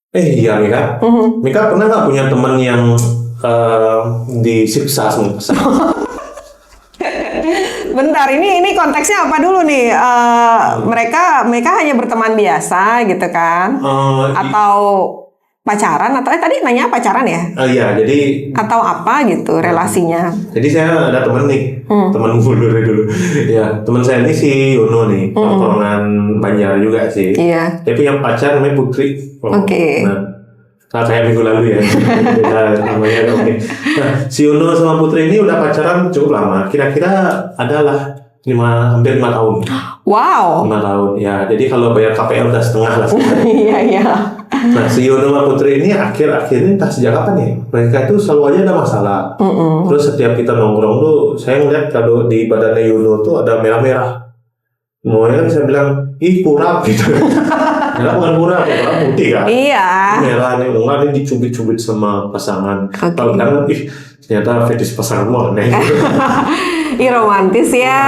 Iya Mika. Mika pernah nggak punya teman yang disiksa sama pasangan? Bentar, ini konteksnya apa dulu nih? Mereka hanya berteman biasa gitu kan? Atau pacaran? Atau tadi nanya pacaran ya? Iya, jadi Atau apa gitu relasinya? Jadi saya ada temen nih, temen dari dulu. Ya, temen saya ini si Yono nih, tongkrongan Banjar juga sih. Iya. Dia punya pacar namanya Putri. Oke. Nah, kayak minggu lalu ya. Beda namanya. Oke. Nah, si Yono sama Putri ini udah pacaran cukup lama. Kira-kira adalah hampir 5 tahun. Wow. 5 tahun. Ya, jadi kalau bayar KPR udah setengah lah. Iya, iya. Nah, si Yono sama Putri ini akhir-akhir ini entah sejak kapan ya, mereka itu selalu aja ada masalah. Terus setiap kita nongkrong tuh, saya ngeliat kalau di badannya Yono tuh ada merah-merah. Semuanya kan saya bilang, ih kurang gitu. Merah bukan kurang, kurang putih kan. Iya. Merah nih, enggak nih dicubit-cubit sama pasangan. Kalau bilang, ih ternyata fetish pasangan mau aneh. Ih, romantis ya.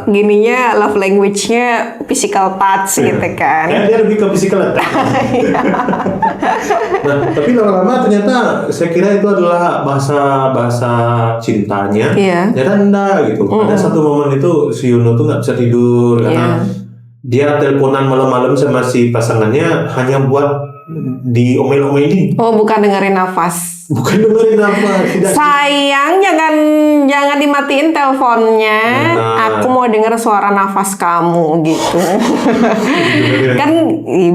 Gininya love language-nya physical touch gitu kan. Kayak dia lebih ke physical attack. Nah, tapi lama-lama ternyata saya kira itu adalah bahasa cintanya. Iya. Ternyata enggak gitu. Ada satu momen itu si Yuno tuh nggak bisa tidur karena dia teleponan malam-malam sama si pasangannya hanya buat diomel-omelin. Oh, bukan dengerin nafas. Bukan dengerin apa. Sayang, jangan dimatiin teleponnya. Aku mau denger suara nafas kamu gitu. Kan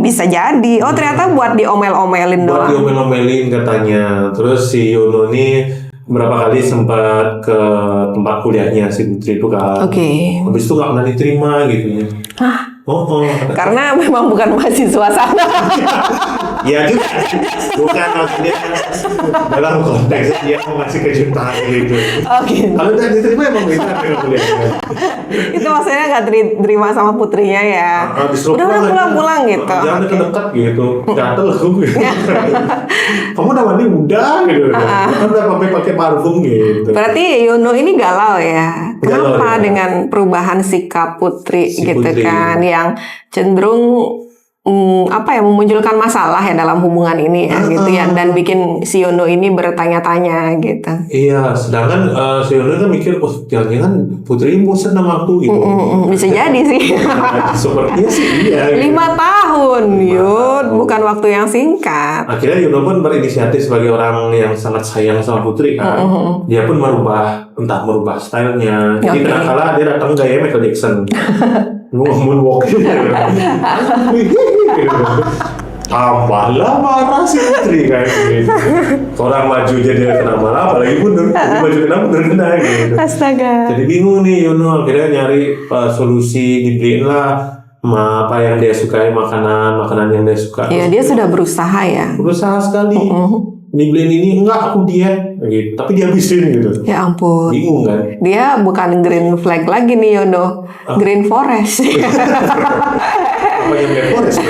bisa jadi. Oh, ternyata buat diomel-omelin doang. Buat diomel-omelin katanya. Terus si Yono ini berapa kali sempat ke tempat kuliahnya si Putri itu kan. Oke. Habis itu nggak pernah diterima gitu ya. Hah? Karena memang bukan mahasiswa sana. Ya juga, bukan maksudnya dalam konteks dia mau ngasih kejutan gitu. Kalau udah diterima emang bisa kuliahnya. Itu maksudnya nggak diterima sama putrinya ya. Udah pulang gitu. Jangan dekat-dekat gitu. Gatel aku gitu. Kamu udah mandi udah gitu. Kan udah pakai parfum gitu. Berarti Yono ini galau ya. Kenapa dengan perubahan sikap Putri gitu kan yang cenderung memunculkan masalah ya dalam hubungan ini ya gitu ya, dan bikin si Yono ini bertanya-tanya gitu. Iya, sedangkan si Yono kan mikir, oh jangan-jangan Putri bosan sama aku gitu. Bisa jadi sih. Sepertinya sih iya. 5 tahun, Yud, bukan waktu yang singkat. Akhirnya Yono pun berinisiatif sebagai orang yang sangat sayang sama Putri kan. Dia pun merubah stylenya. Jadi kadang-kala dia datang gaya Michael Jackson. Moonwalk gitu. Tambahlah marah si Putri kayak gitu. Orang maju jadi kena marah, apalagi mundur. Jadi maju kena gitu. Astaga. Jadi bingung nih Yono, akhirnya nyari solusi, dibeliin lah apa yang dia sukai, makanan yang dia suka. Iya, dia sudah berusaha ya. Berusaha sekali. Dibeliin ini, enggak aku diet gitu. Tapi dia habisin gitu. Ya ampun. Bingung kan? Dia bukan green flag lagi nih Yono. Green forest. Apa yang green forest?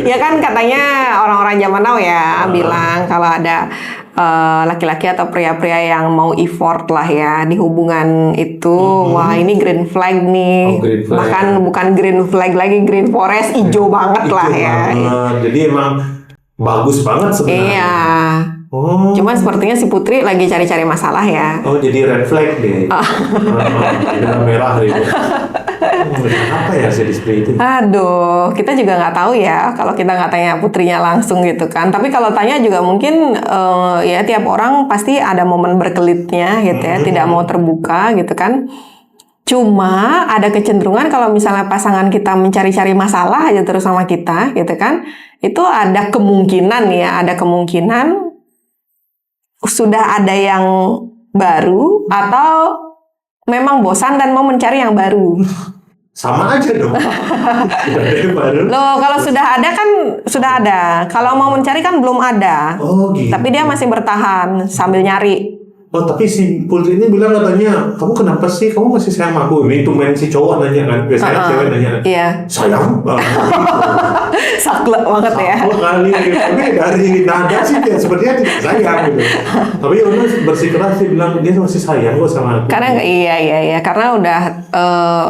Ya kan katanya orang-orang zaman now ya bilang kalau ada laki-laki atau pria-pria yang mau effort lah ya di hubungan itu, wah ini green flag nih. Green flag. Bahkan bukan green flag lagi, green forest, hijau banget lah ya. Jadi emang bagus banget sebenarnya. Iya. Cuman sepertinya si Putri lagi cari-cari masalah ya. Oh, jadi red flag deh. Jadi merah gitu. Apa ya sih seperti itu? Aduh, kita juga nggak tahu ya kalau kita nggak tanya putrinya langsung gitu kan. Tapi kalau tanya juga mungkin ya tiap orang pasti ada momen berkelitnya gitu ya, tidak mau terbuka gitu kan. Cuma ada kecenderungan kalau misalnya pasangan kita mencari-cari masalah aja terus sama kita gitu kan, itu ada kemungkinan sudah ada yang baru atau memang bosan dan mau mencari yang baru. Sama aja dong. Sudah ada yang baru. Loh, kalau sudah ada kan sudah ada. Kalau mau mencari kan belum ada. Oh gitu. Tapi dia masih bertahan sambil nyari. Oh tapi si Putri ini bilang katanya, kamu kenapa sih, kamu masih sayang sama aku? Ini tuh main si cowok nanya kan, biasanya cewek nanya, Iya. sayang? Saklek banget ya. Saklek kali, tapi dari nada sih dia sepertinya tidak sayang gitu. Tapi Yono bersikeras sih bilang dia masih sayang kok sama aku. Karena iya karena udah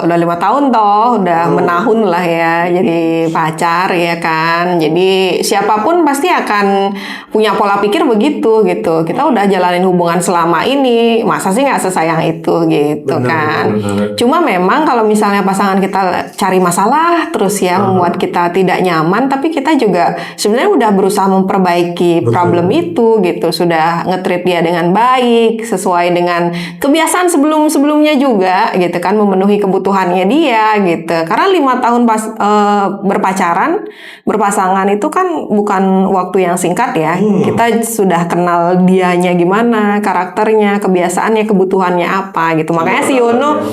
5 tahun toh, udah menahun lah ya jadi pacar ya kan. Jadi siapapun pasti akan punya pola pikir begitu gitu. Kita udah jalanin hubungan selama ini, masa sih nggak sesayang itu gitu kan. Benar. Cuma memang kalau misalnya pasangan kita cari masalah terus ya membuat kita tidak nyaman, tapi kita juga sebenarnya udah berusaha memperbaiki problem itu gitu, sudah nge-treat dia dengan baik sesuai dengan kebiasaan sebelumnya juga gitu kan, memenuhi kebutuhannya dia gitu. Karena 5 tahun berpasangan itu kan bukan waktu yang singkat ya. Kita sudah kenal dianya gimana, karakternya, kebiasaannya, kebutuhannya apa gitu. Makanya si Yono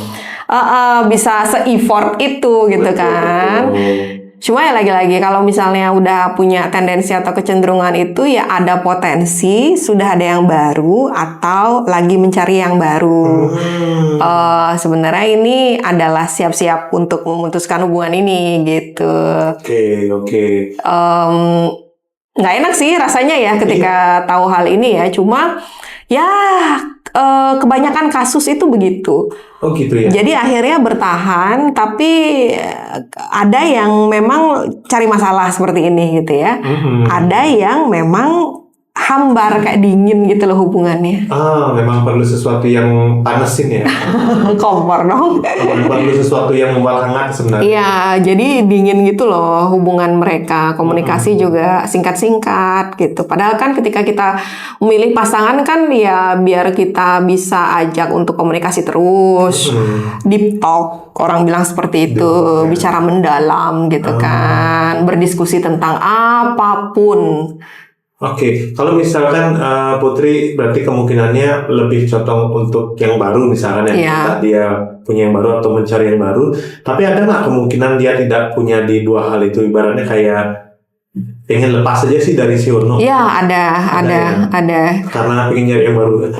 bisa se-effort itu gitu kan. Cuma ya lagi-lagi kalau misalnya udah punya tendensi atau kecenderungan itu ya ada potensi sudah ada yang baru atau lagi mencari yang baru. Sebenarnya ini adalah siap-siap untuk memutuskan hubungan ini gitu. Oke. Nggak enak sih rasanya ya ketika tahu hal ini ya. Cuma ya kebanyakan kasus itu begitu. Oh gitu ya. Jadi akhirnya bertahan, tapi ada yang memang cari masalah seperti ini gitu ya. Ada yang memang hambar kayak dingin gitu loh hubungannya. Memang perlu sesuatu yang panesin ya. Kompor dong. Perlu sesuatu yang membuat hangat sebenarnya. Iya, jadi dingin gitu loh hubungan mereka. Komunikasi juga singkat-singkat gitu. Padahal kan ketika kita memilih pasangan kan ya biar kita bisa ajak untuk komunikasi terus. Deep talk, orang bilang seperti itu. Bicara mendalam gitu kan. Berdiskusi tentang apapun. Oke, kalau misalkan Putri berarti kemungkinannya lebih condong untuk yang baru misalkan ya, Iya. dia punya yang baru atau mencari yang baru. Tapi ada nggak kemungkinan dia tidak punya di dua hal itu, ibaratnya kayak pengen lepas aja sih dari si Yono? Iya, ada. Karena pengen nyari yang baru.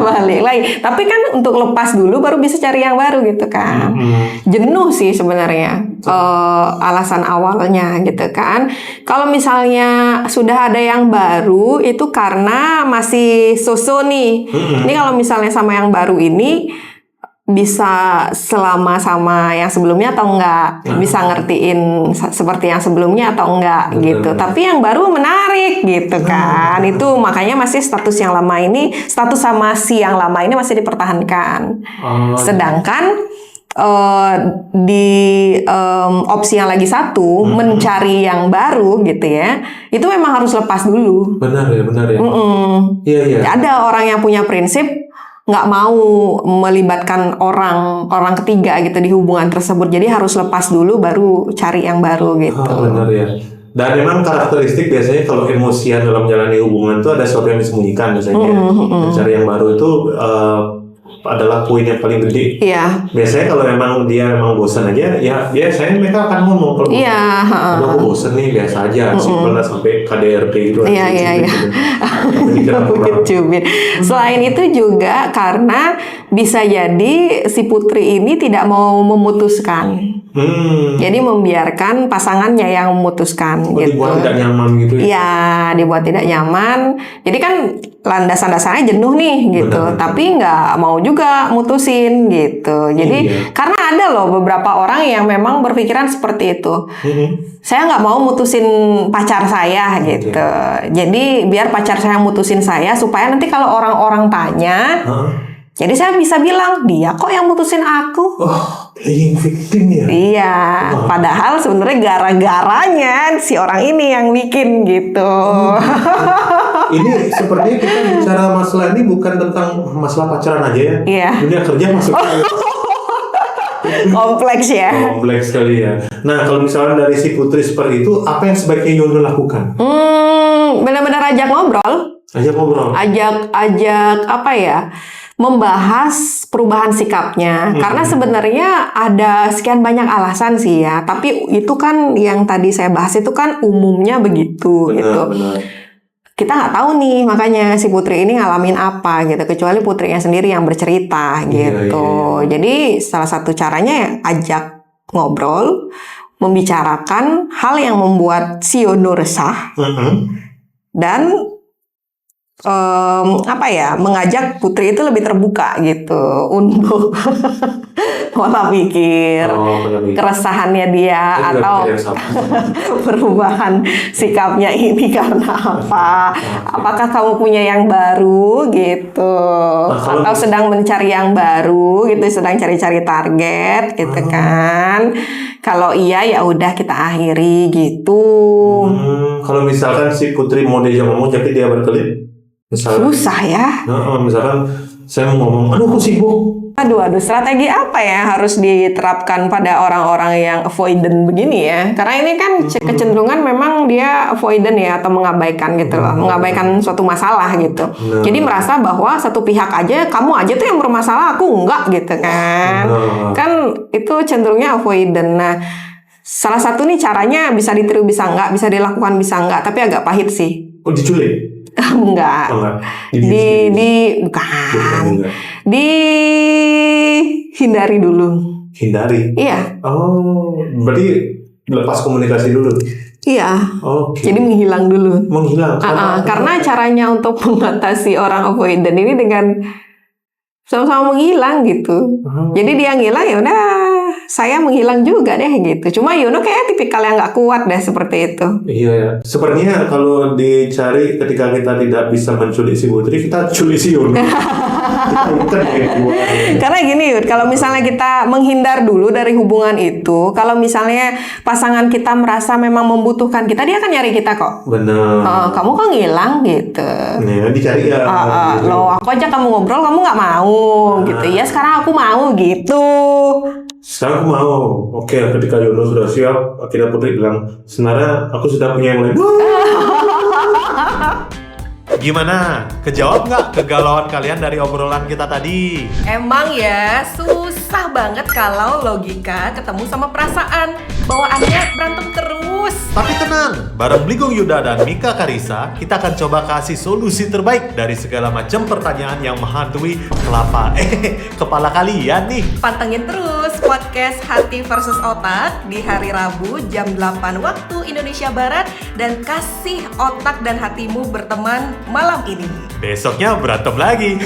Balik lagi. Tapi kan untuk lepas dulu baru bisa cari yang baru gitu kan. Jenuh sih sebenarnya alasan awalnya gitu kan. Kalau misalnya sudah ada yang baru itu karena masih so-so nih. Ini kalau misalnya sama yang baru ini bisa selama sama yang sebelumnya atau enggak, bisa ngertiin seperti yang sebelumnya atau enggak gitu. Tapi yang baru menarik gitu kan. Itu makanya masih status yang lama ini, status sama si yang lama ini masih dipertahankan. Sedangkan di opsi yang lagi satu, mencari yang baru gitu ya, itu memang harus lepas dulu. Benar ya. Iya. Ada orang yang punya prinsip nggak mau melibatkan orang ketiga gitu di hubungan tersebut. Jadi harus lepas dulu baru cari yang baru gitu. Benar ya. Dan memang karakteristik biasanya kalau emosian dalam menjalani hubungan itu ada sesuatu yang disembunyikan biasanya. Cari yang baru itu adalah poin yang paling gede. Iya. Biasanya kalau memang dia memang bosan aja, ya biasanya mereka akan ngomong kalau Iya. aku bosan nih, biasa aja, simpel lah sampai KDRT gitu. Iya. Cubit. Selain itu juga karena bisa jadi si Putri ini tidak mau memutuskan. Jadi membiarkan pasangannya yang memutuskan gitu. Dibuat tidak nyaman gitu ya? Iya, dibuat tidak nyaman. Jadi kan landasan-dasarnya jenuh nih gitu. Benar. Tapi nggak mau juga mutusin gitu. Jadi karena ada loh beberapa orang yang memang berpikiran seperti itu. Saya nggak mau mutusin pacar saya gitu. Jadi biar pacar saya mutusin saya supaya nanti kalau orang-orang tanya, jadi saya bisa bilang dia kok yang mutusin aku. Playing victim ya? Iya, padahal sebenarnya gara-garanya si orang ini yang bikin gitu. Ini sepertinya kita bicara masalah ini bukan tentang masalah pacaran aja ya? Iya. Dunia kerja masuk. Kompleks ya. Kompleks sekali ya. Nah, kalau misalnya dari si Putri seperti itu, apa yang sebaiknya Yono lakukan? Benar-benar ajak ngobrol. Ajak ngobrol. Ajak apa ya? Membahas perubahan sikapnya. Karena sebenarnya ada sekian banyak alasan sih ya. Tapi itu kan yang tadi saya bahas itu kan umumnya begitu gitu. Benar. kita nggak tahu nih, makanya si Putri ini ngalamin apa gitu, kecuali Putrinya sendiri yang bercerita gitu. Jadi salah satu caranya ya ajak ngobrol, membicarakan hal yang membuat si Yono resah, dan mengajak Putri itu lebih terbuka gitu untuk pola pikir, keresahannya dia atau perubahan sikapnya ini karena apa? Apakah kamu punya yang baru gitu, atau sedang mencari yang baru gitu, sedang cari-cari target gitu kan? Kalau iya ya udah kita akhiri gitu. Kalau misalkan si Putri mau diajak ngomong tapi dia berkelit, misalkan, susah ya. Misalkan saya mau ngomong, aduh aku sibuk. Aduh, strategi apa ya harus diterapkan pada orang-orang yang avoidant begini ya? Karena ini kan kecenderungan memang dia avoidant ya, atau mengabaikan gitu loh, mengabaikan suatu masalah gitu. Jadi merasa bahwa satu pihak aja, kamu aja tuh yang bermasalah, aku enggak gitu kan? Kan itu cenderungnya avoidant. Nah, salah satu nih caranya bisa ditiru bisa enggak, bisa dilakukan bisa enggak, tapi agak pahit sih. Oh, diculik? Enggak. Bukan. Dihindari dulu. Hindari? Iya. Oh, berarti lepas komunikasi dulu? Iya. Okay. Jadi menghilang dulu. Menghilang? Karena caranya untuk mengatasi orang avoidant ini dengan sama-sama menghilang gitu. Jadi dia ngilang ya udah, saya menghilang juga deh gitu. Cuma Yono kayak tipikal yang nggak kuat deh seperti itu. Iya ya. Sepertinya kalau dicari ketika kita tidak bisa menculik si Putri, kita culik si Yono. Karena gini Yud, kalau misalnya kita menghindar dulu dari hubungan itu, kalau misalnya pasangan kita merasa memang membutuhkan kita, dia akan nyari kita kok. Benar. Kamu kok ngilang gitu. Nih, dicari ya. Loh, aku aja kamu ngobrol, kamu nggak mau gitu. Ya sekarang aku mau gitu. Sekarang aku mau. Oke, ketika Yono sudah siap, akhirnya Putri bilang, sebenarnya aku sudah punya yang lain. Gimana? Kejawab nggak kegalauan kalian dari obrolan kita tadi? Emang ya, susah banget kalau logika ketemu sama perasaan. Bawaannya berantem terus. Tapi tenang, bareng Bligong Yuda dan Mika Karisa, kita akan coba kasih solusi terbaik dari segala macam pertanyaan yang menghantui kepala kalian nih. Pantengin terus podcast Hati versus Otak di hari Rabu jam 8 waktu Indonesia Barat, dan kasih otak dan hatimu berteman malam ini. Besoknya berantem lagi.